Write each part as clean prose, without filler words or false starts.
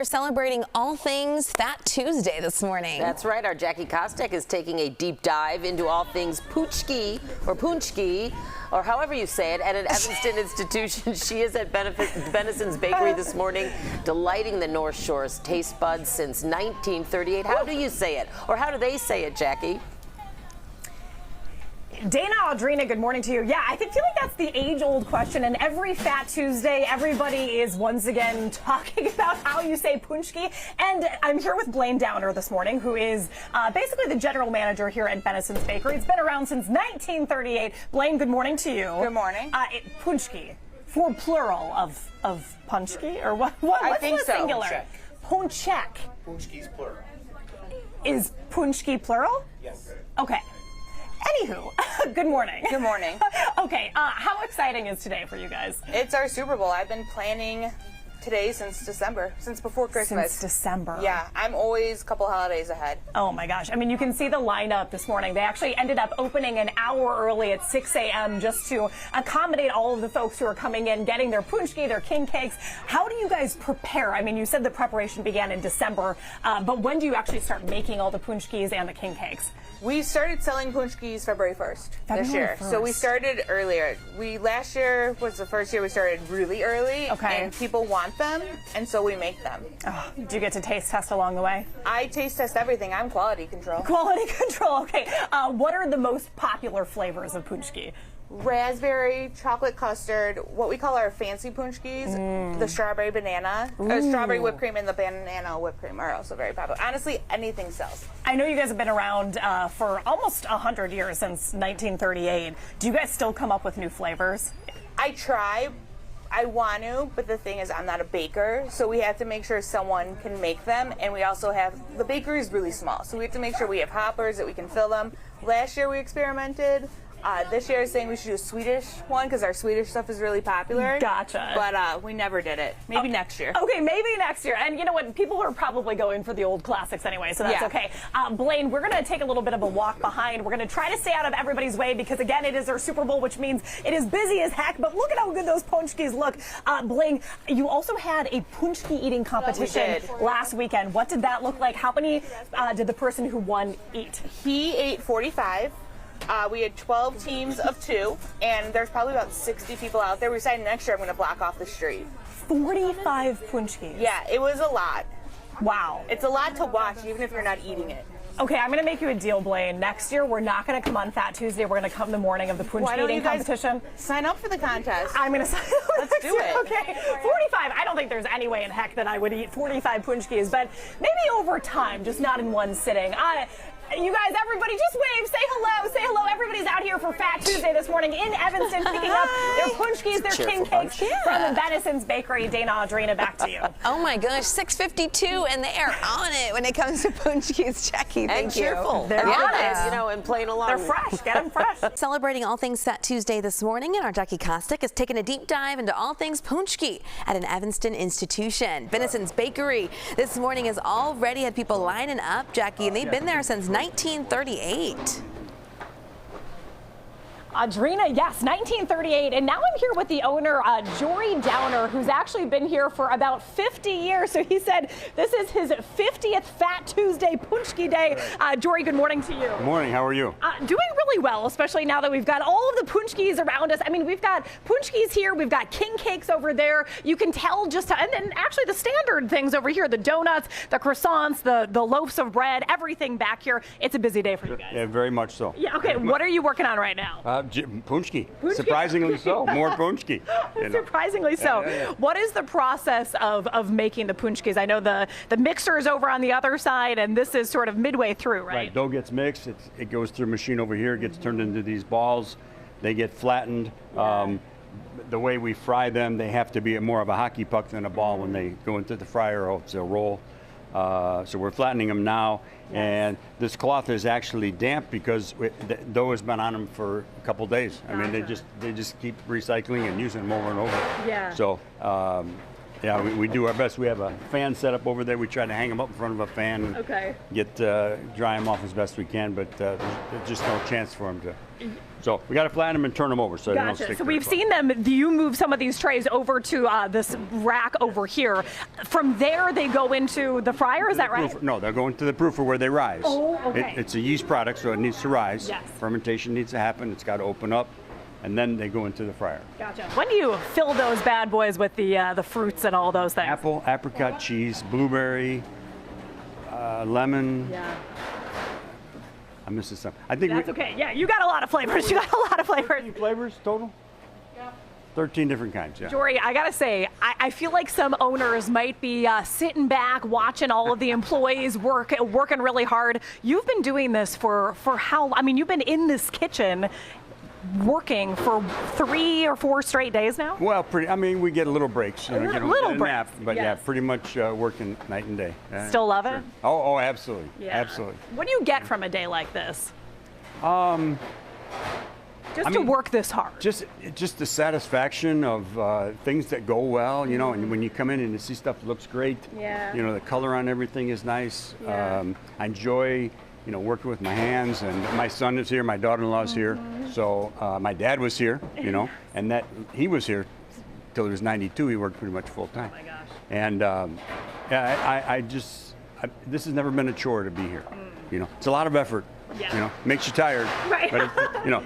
We're celebrating all things Fat Tuesday this morning. That's right. Our Jackie Kostek is taking a deep dive into all things paczki or punchki, or however you say it, at an Evanston institution. She is at Bennison's Bakery this morning, delighting the North Shore's taste buds since 1938. How do you say it? Or how do they say it, Jackie? Dana, Audrina, good morning to you. Yeah, I feel like that's the age-old question, and every Fat Tuesday, everybody is once again talking about how you say punchki. And I'm here with Blaine Downer this morning, who is basically the general manager here at Bennison's Bakery. It's been around since 1938. Blaine, good morning to you. Good morning. Punchki, for plural of punchki, or what? I What's think the so. singular? Punchek. Punchki's plural. Is punchki plural? Yes. Okay. Anywho, good morning. Good morning. Okay, how exciting is today for you guys? It's our Super Bowl. I've been planning today since December, since before Christmas. Since December. Yeah, I'm always a couple holidays ahead. Oh my gosh. I mean, you can see the lineup this morning. They actually ended up opening an hour early at 6 a.m. just to accommodate all of the folks who are coming in, getting their punchki, their king cakes. How do you guys prepare? I mean, you said the preparation began in December, but when do you actually start making all the punchkis and the king cakes? We started selling punchkis February 1st this year. 1st. So we started earlier. Last year was the first year we started really early. Okay. And people want them, and so we make them. Oh, do you get to taste test along the way? I taste test everything. I'm quality control. Quality control. Okay. What are the most popular flavors of punchki? Raspberry, chocolate custard, what we call our fancy punchkis, the strawberry banana, strawberry whipped cream, and the banana whipped cream are also very popular. Honestly, anything sells. I know you guys have been around for almost 100 years, since 1938. Do you guys still come up with new flavors? I try. I want to, but the thing is I'm not a baker, so we have to make sure someone can make them, and we also have, the bakery is really small, so we have to make sure we have hoppers that we can fill them. Last year we experimented. This year I was saying we should do a Swedish one because our Swedish stuff is really popular. Gotcha. But we never did it. Maybe next year. Okay, maybe next year. And you know what? People are probably going for the old classics anyway, so that's Yeah. okay. Blaine, we're going to take a little bit of a walk behind. We're going to try to stay out of everybody's way because, again, it is our Super Bowl, which means it is busy as heck. But look at how good those punchkis look. Blaine, you also had a punchki eating competition last weekend. What did that look like? How many did the person who won eat? He ate 45. We had 12 teams of 2, and there's probably about 60 people out there. We decided next year I'm going to block off the street. 45 punchkis. Yeah, it was a lot. Wow. It's a lot to watch, even if you're not eating it. Okay, I'm going to make you a deal, Blaine. Next year, we're not going to come on Fat Tuesday. We're going to come the morning of the punchki eating competition. Sign up for the contest? I'm going to sign up. Let's do it. Okay, 45. I don't think there's any way in heck that I would eat 45 punchkis, but maybe over time, just not in one sitting. You guys, everybody, just wave. Say hello. Say hello. Everybody's out here for Fat Tuesday this morning in Evanston, picking up their punchkis, their king cakes from the Bennison's Bakery. Dana, Audrina, back to you. Oh my gosh, 6:52, and they are on it when it comes to punchkis. Jackie, thank And you. cheerful. They're on it. You know, and playing along. They're fresh. Get them fresh. Celebrating all things Fat Tuesday this morning, and our Jackie Kostek is taking a deep dive into all things punchki at an Evanston institution. Bennison's Bakery this morning has already had people lining up, Jackie, and they've been there since 1938. Audrina, yes, 1938, and now I'm here with the owner, Jory Downer, who's actually been here for about 50 years. So he said this is his 50th Fat Tuesday Punchki Day. Jory, good morning to you. Good morning. How are you? Doing really well, especially now that we've got all of the punchkis around us. I mean, we've got punchkis here, we've got king cakes over there. You can tell just how, and then actually the standard things over here, the donuts, the croissants, the loaves of bread, everything back here. It's a busy day for you guys. Yeah, very much so. Yeah, okay, what are you working on right now? Punchki. Surprisingly so. More punchki. Surprisingly so. Yeah. What is the process of making the punchkis? I know the mixer is over on the other side, and this is sort of midway through, right? Right. Dough gets mixed. It goes through a machine over here. Gets turned into these balls. They get flattened. The way we fry them, they have to be more of a hockey puck than a ball when they go into the fryer, or else they'll roll. So we're flattening them now, and this cloth is actually damp because the dough has been on them for a couple days. I mean, they just keep recycling and using them over and over. Yeah. So Yeah, we do our best. We have a fan set up over there. We try to hang them up in front of a fan and get dry them off as best we can, but there's just no chance for them to. So we got to flatten them and turn them over so they don't stick. So we've seen them. You move some of these trays over to this rack over here. From there, they go into the fryer. Is that right? No, they're going to the proofer where they rise. Oh, okay. It's a yeast product, so it needs to rise. Yes. Fermentation needs to happen. It's got to open up, and then they go into the fryer. Gotcha. When do you fill those bad boys with the fruits and all those things? Apple, apricot, cheese, blueberry, lemon. Yeah. I'm missing some. I think That's okay. Yeah, you got a lot of flavors. You got a lot of flavors. 13 flavors total? Yeah. 13 different kinds, yeah. Jory, I gotta say, I feel like some owners might be sitting back, watching all of the employees working really hard. You've been doing this for how? I mean, you've been in this kitchen working for 3 or 4 straight days now? Well, I mean, we get a little breaks. Little get a breaks, nap, but yes. yeah, pretty much working night and day. Still love it? Oh, absolutely. Yeah. Absolutely. What do you get from a day like this? Just to work this hard. Just the satisfaction of things that go well, you know, and when you come in and you see stuff that looks great, Yeah. you know, the color on everything is nice. Yeah. I enjoy, you know, working with my hands, and my son is here, my daughter-in-law's here, so my dad was here, you know, and that he was here till he was 92. He worked pretty much full time. Oh my gosh. And yeah, this has never been a chore to be here. You know, it's a lot of effort. Yeah. You know, makes you tired. Right. But you know,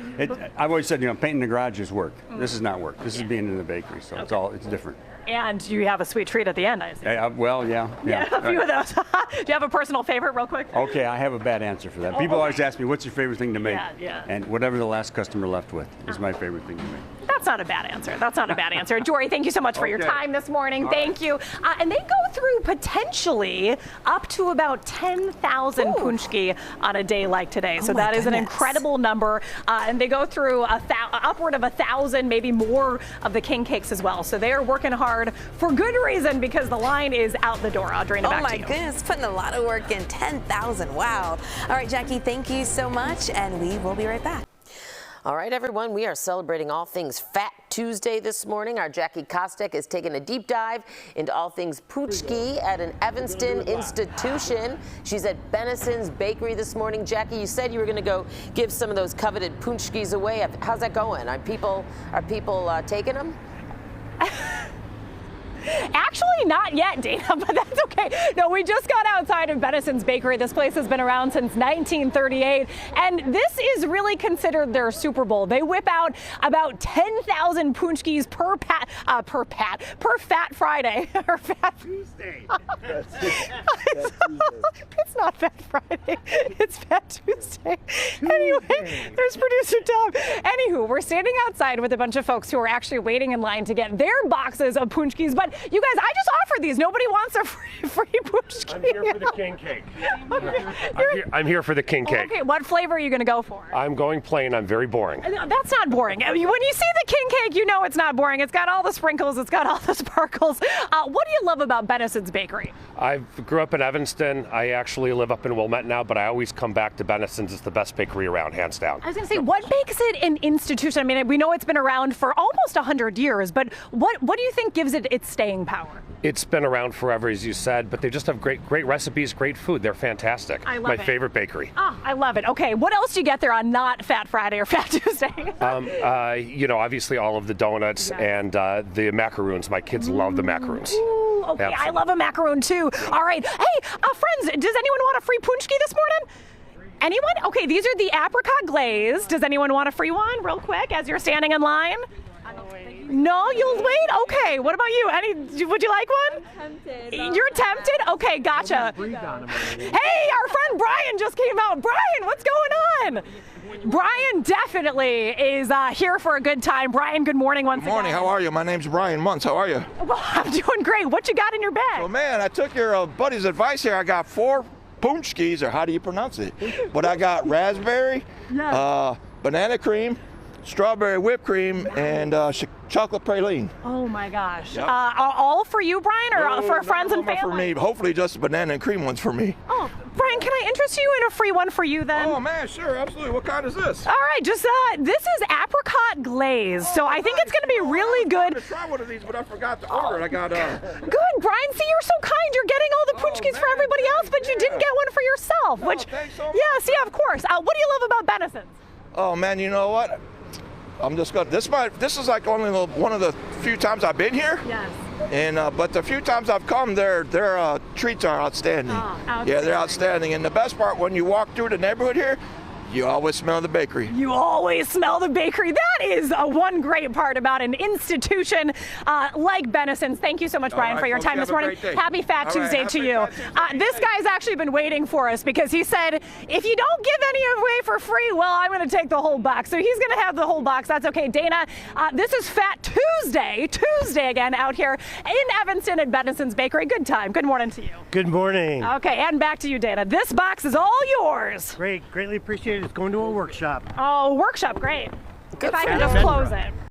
I've always said, you know, painting the garage is work. This is not work. This is being in the bakery, so it's different. And you have a sweet treat at the end, I assume. Well, yeah. A few of those. Do you have a personal favorite, real quick? Okay, I have a bad answer for that. People always ask me, what's your favorite thing to make? Yeah. And whatever the last customer left with is my favorite thing to make. That's not a bad answer. That's not a bad answer. Jory, thank you so much for your time this morning. Thank you. And they go through potentially up to about 10,000 paczki on a day like today. So that is an incredible number. And they go through upward of 1,000, maybe more of the king cakes as well. So they are working hard for good reason because the line is out the door. Audrina, back to you. Oh my goodness, putting a lot of work in. 10,000. Wow. All right, Jackie, thank you so much, and we will be right back. All right, everyone, we are celebrating all things Fat Tuesday this morning. Our Jackie Kostek is taking a deep dive into all things paczki at an Evanston institution. She's at Bennison's Bakery this morning. Jackie, you said you were going to go give some of those coveted paczkis away. How's that going? Are people taking them? Actually, not yet, Dana, but that's okay. No, we just got outside of Bennison's Bakery. This place has been around since 1938, and this is really considered their Super Bowl. They whip out about 10,000 paczkis per Fat Friday. Or Fat Tuesday. It's not Fat Friday. It's Fat Tuesday. Anyway, there's producer Tom. Anywho, we're standing outside with a bunch of folks who are actually waiting in line to get their boxes of paczkis, but you guys, I just offered these. Nobody wants a free paczki. I'm here for the king cake. I'm here for the king cake. Okay, what flavor are you going to go for? I'm going plain. I'm very boring. That's not boring. I mean, when you see the king cake, you know it's not boring. It's got all the sprinkles. It's got all the sparkles. What do you love about Bennison's Bakery? I grew up in Evanston. I actually live up in Wilmette now, but I always come back to Bennison's. It's the best bakery around, hands down. I was going to say, what makes it an institution? I mean, we know it's been around for almost 100 years, but what do you think gives it its staying power? It's been around forever, as you said, but they just have great recipes, great food. They're fantastic. I love My it. favorite bakery. Oh, I love it. Okay, what else do you get there on not Fat Friday or Fat Tuesday? You know, obviously all of the donuts and the macaroons. My kids love the macaroons. Ooh, okay, Absolutely. I love a macaroon too. All right, hey, friends, does anyone want a free paczki this morning? Anyone? Okay, these are the apricot glaze. Does anyone want a free one real quick as you're standing in line? No, you'll wait? Okay, what about you? Would you like one? I'm tempted. You're tempted? Okay, gotcha. Hey, our friend Brian just came out. Brian, what's going on? Brian definitely is here for a good time. Brian, good morning once again. Good morning, how are you? My name's Brian Muntz, how are you? Well, I'm doing great. What you got in your bag? Well, man, I took your buddy's advice here. I got 4 paczkis, or how do you pronounce it? But I got raspberry, banana cream, strawberry whipped cream, and chocolate praline. Oh my gosh. Yep. All for you, Brian, or for friends and family? For me. Hopefully just the banana and cream ones for me. Oh, Brian, can I interest interest you in a free one for you then? Oh man, sure, absolutely. What kind is this? All right, just this is apricot glaze, so I think it's going to be really good. I wanted to try one of these, but I forgot to order it. I got Good, Brian. See, you're so kind. You're getting all the punchkis for everybody else, but you didn't get one for yourself. Which, thanks so much. yes, yeah, of course. What do you love about Bennison? Oh man, you know what? I'm just gonna. This is like only one of the few times I've been here. Yes. And but the few times I've come, their treats are outstanding. Yeah, they're outstanding. And the best part, when you walk through the neighborhood here, you always smell the bakery. You always smell the bakery. That is one great part about an institution like Bennison's. Thank you so much, Brian, for your time this morning. Happy Fat Tuesday to you. This guy's actually been waiting for us because he said, if you don't give any away for free, well, I'm going to take the whole box. So he's going to have the whole box. That's okay. Dana, this is Fat Tuesday again out here in Evanston at Bennison's Bakery. Good time. Good morning to you. Good morning. Okay, and back to you, Dana. This box is all yours. Great, greatly appreciated. It's going to a workshop. Oh, workshop, great. Good If I for can you. just close it.